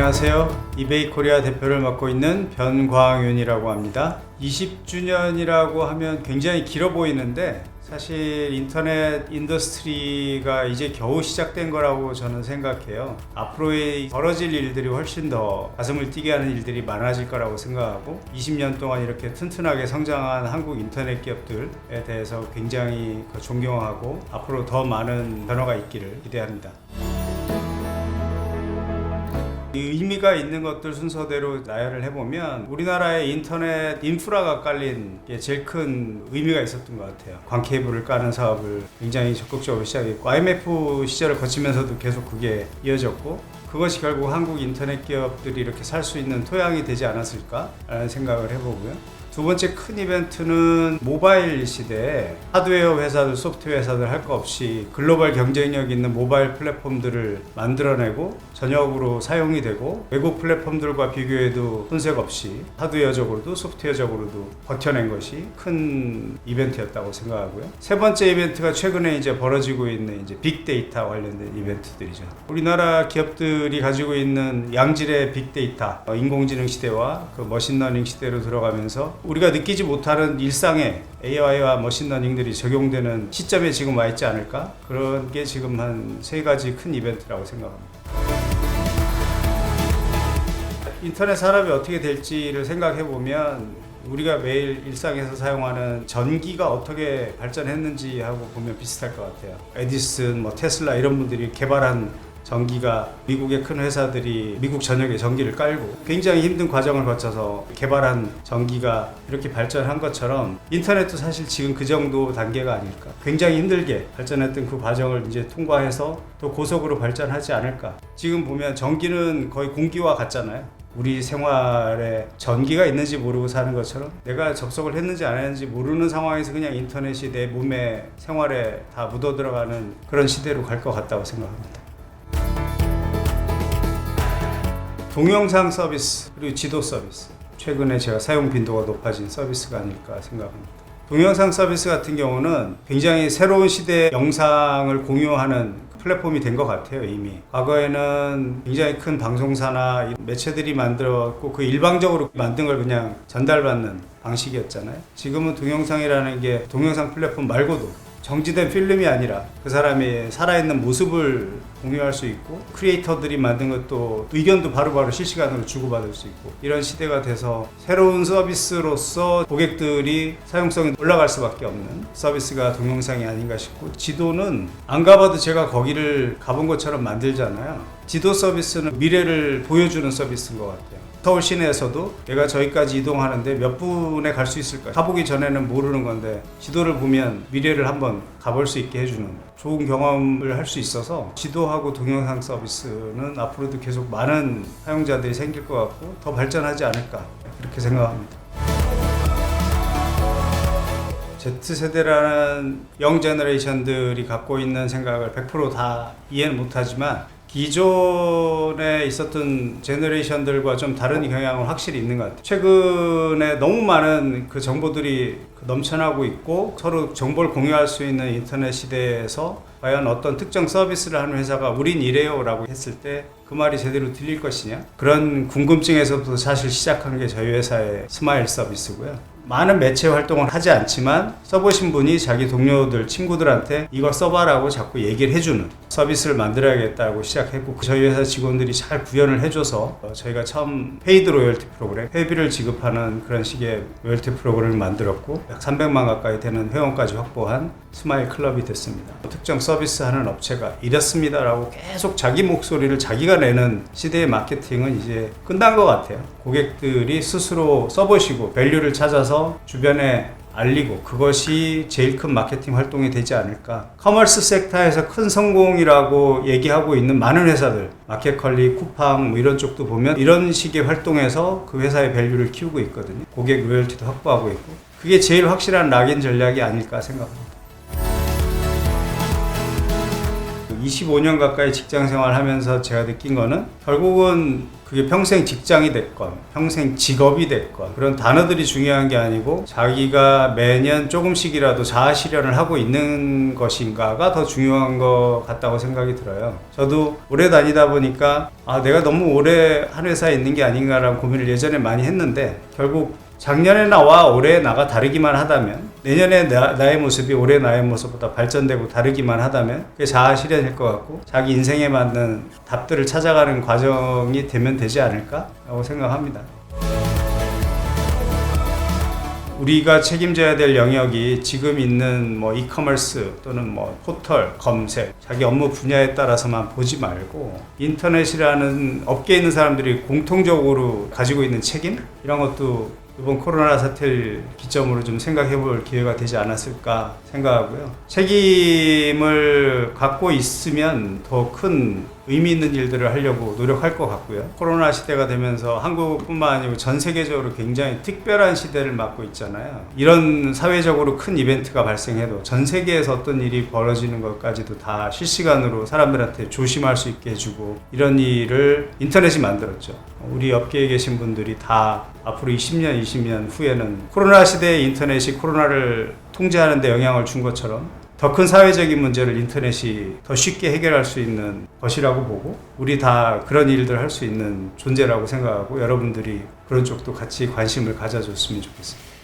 안녕하세요. 이베이 코리아 대표를 맡고 있는 변광윤이라고 합니다. 20주년이라고 하면 굉장히 길어 보이는데 사실 인터넷 인더스트리가 이제 겨우 시작된 거라고 저는 생각해요. 앞으로의 벌어질 일들이 훨씬 더 가슴을 뛰게 하는 일들이 많아질 거라고 생각하고 20년 동안 이렇게 튼튼하게 성장한 한국 인터넷 기업들에 대해서 굉장히 존경하고 앞으로 더 많은 변화가 있기를 기대합니다. 의미가 있는 것들 순서대로 나열을 해보면 우리나라의 인터넷 인프라가 깔린 게 제일 큰 의미가 있었던 것 같아요. 광 케이블을 까는 사업을 굉장히 적극적으로 시작했고 IMF 시절을 거치면서도 계속 그게 이어졌고 그것이 결국 한국 인터넷 기업들이 이렇게 살 수 있는 토양이 되지 않았을까라는 생각을 해보고요. 두 번째 큰 이벤트는 모바일 시대에 하드웨어 회사들, 소프트웨어 회사들 할 거 없이 글로벌 경쟁력 있는 모바일 플랫폼들을 만들어내고 전역으로 사용이 되고 외국 플랫폼들과 비교해도 손색 없이 하드웨어적으로도 소프트웨어적으로도 버텨낸 것이 큰 이벤트였다고 생각하고요. 세 번째 이벤트가 최근에 이제 벌어지고 있는 이제 빅데이터 관련된 이벤트들이죠. 우리나라 기업들이 가지고 있는 양질의 빅데이터, 인공지능 시대와 그 머신러닝 시대로 들어가면서 우리가 느끼지 못하는 일상에 AI와 머신러닝들이 적용되는 시점에 지금 와 있지 않을까? 그런 게 지금 한 세 가지 큰 이벤트라고 생각합니다. 인터넷 산업이 어떻게 될지를 생각해 보면 우리가 매일 일상에서 사용하는 전기가 어떻게 발전했는지 하고 보면 비슷할 것 같아요. 에디슨, 테슬라 이런 분들이 개발한 전기가 미국의 큰 회사들이 미국 전역에 전기를 깔고 굉장히 힘든 과정을 거쳐서 개발한 전기가 이렇게 발전한 것처럼 인터넷도 사실 지금 그 정도 단계가 아닐까. 굉장히 힘들게 발전했던 그 과정을 이제 통과해서 또 고속으로 발전하지 않을까. 지금 보면 전기는 거의 공기와 같잖아요. 우리 생활에 전기가 있는지 모르고 사는 것처럼 내가 접속을 했는지 안 했는지 모르는 상황에서 그냥 인터넷이 내 몸에 생활에 다 묻어 들어가는 그런 시대로 갈 것 같다고 생각합니다. 동영상 서비스 그리고 지도 서비스 최근에 제가 사용 빈도가 높아진 서비스가 아닐까 생각합니다. 동영상 서비스 같은 경우는 굉장히 새로운 시대의 영상을 공유하는 플랫폼이 된 것 같아요. 이미 과거에는 굉장히 큰 방송사나 매체들이 만들었고 그 일방적으로 만든 걸 그냥 전달받는 방식이었잖아요. 지금은 동영상이라는 게 동영상 플랫폼 말고도 정지된 필름이 아니라 그 사람의 살아있는 모습을 공유할 수 있고 크리에이터들이 만든 것도 의견도 바로바로 실시간으로 주고받을 수 있고 이런 시대가 돼서 새로운 서비스로서 고객들이 사용성이 올라갈 수밖에 없는 서비스가 동영상이 아닌가 싶고 지도는 안 가봐도 제가 거기를 가본 것처럼 만들잖아요. 지도 서비스는 미래를 보여주는 서비스인 것 같아요. 서울 시내에서도 내가 저기까지 이동하는데 몇 분에 갈 수 있을까? 가보기 전에는 모르는 건데 지도를 보면 미래를 한번 가볼 수 있게 해주는 좋은 경험을 할 수 있어서 지도하고 동영상 서비스는 앞으로도 계속 많은 사용자들이 생길 것 같고 더 발전하지 않을까 그렇게 생각합니다. Z세대라는 영 제너레이션들이 갖고 있는 생각을 100% 다 이해는 못하지만 기존에 있었던 제너레이션들과 좀 다른 경향은 확실히 있는 것 같아요. 최근에 너무 많은 그 정보들이 넘쳐나고 있고 서로 정보를 공유할 수 있는 인터넷 시대에서 과연 어떤 특정 서비스를 하는 회사가 우린 이래요 라고 했을 때 그 말이 제대로 들릴 것이냐 그런 궁금증에서부터 사실 시작한 게 저희 회사의 스마일 서비스고요. 많은 매체 활동을 하지 않지만 써보신 분이 자기 동료들, 친구들한테 이걸 써봐라고 자꾸 얘기를 해주는 서비스를 만들어야겠다고 시작했고 저희 회사 직원들이 잘 구현을 해줘서 저희가 처음 페이드 로열티 프로그램, 회비를 지급하는 그런 식의 로열티 프로그램을 만들었고 약 300만 가까이 되는 회원까지 확보한 스마일 클럽이 됐습니다. 특정 서비스 하는 업체가 이렇습니다 라고 계속 자기 목소리를 자기가 내는 시대의 마케팅은 이제 끝난 것 같아요. 고객들이 스스로 써보시고 밸류를 찾아서 주변에 알리고 그것이 제일 큰 마케팅 활동이 되지 않을까. 커머스 섹터에서 큰 성공이라고 얘기하고 있는 많은 회사들 마켓컬리, 쿠팡 뭐 이런 쪽도 보면 이런 식의 활동에서 그 회사의 밸류를 키우고 있거든요. 고객 로열티도 확보하고 있고 그게 제일 확실한 락인 전략이 아닐까 생각합니다. 25년 가까이 직장 생활하면서 제가 느낀 거는 결국은 그게 평생 직장이 됐건 평생 직업이 됐건 그런 단어들이 중요한 게 아니고 자기가 매년 조금씩이라도 자아 실현을 하고 있는 것인가가 더 중요한 것 같다고 생각이 들어요. 저도 오래 다니다 보니까 내가 너무 오래 한 회사에 있는 게 아닌가라는 고민을 예전에 많이 했는데 결국 작년의 나와 올해의 나가 다르기만 하다면 내년의 나의 모습이 올해의 나의 모습보다 발전되고 다르기만 하다면 그게 자아 실현일 것 같고 자기 인생에 맞는 답들을 찾아가는 과정이 되면 되지 않을까라고 생각합니다. 우리가 책임져야 될 영역이 지금 있는 이커머스 또는 포털, 검색, 자기 업무 분야에 따라서만 보지 말고 인터넷이라는 업계에 있는 사람들이 공통적으로 가지고 있는 책임? 이런 것도 이번 코로나 사태를 기점으로 좀 생각해 볼 기회가 되지 않았을까 생각하고요. 책임을 갖고 있으면 더 큰 의미 있는 일들을 하려고 노력할 것 같고요. 코로나 시대가 되면서 한국뿐만 아니고 전 세계적으로 굉장히 특별한 시대를 맞고 있잖아요. 이런 사회적으로 큰 이벤트가 발생해도 전 세계에서 어떤 일이 벌어지는 것까지도 다 실시간으로 사람들한테 조심할 수 있게 해주고 이런 일을 인터넷이 만들었죠. 우리 업계에 계신 분들이 다 앞으로 20년 후에는 코로나 시대의 인터넷이 코로나를 통제하는 데 영향을 준 것처럼 더 큰 사회적인 문제를 인터넷이 더 쉽게 해결할 수 있는 것이라고 보고 우리 다 그런 일들 할 수 있는 존재라고 생각하고 여러분들이 그런 쪽도 같이 관심을 가져줬으면 좋겠습니다.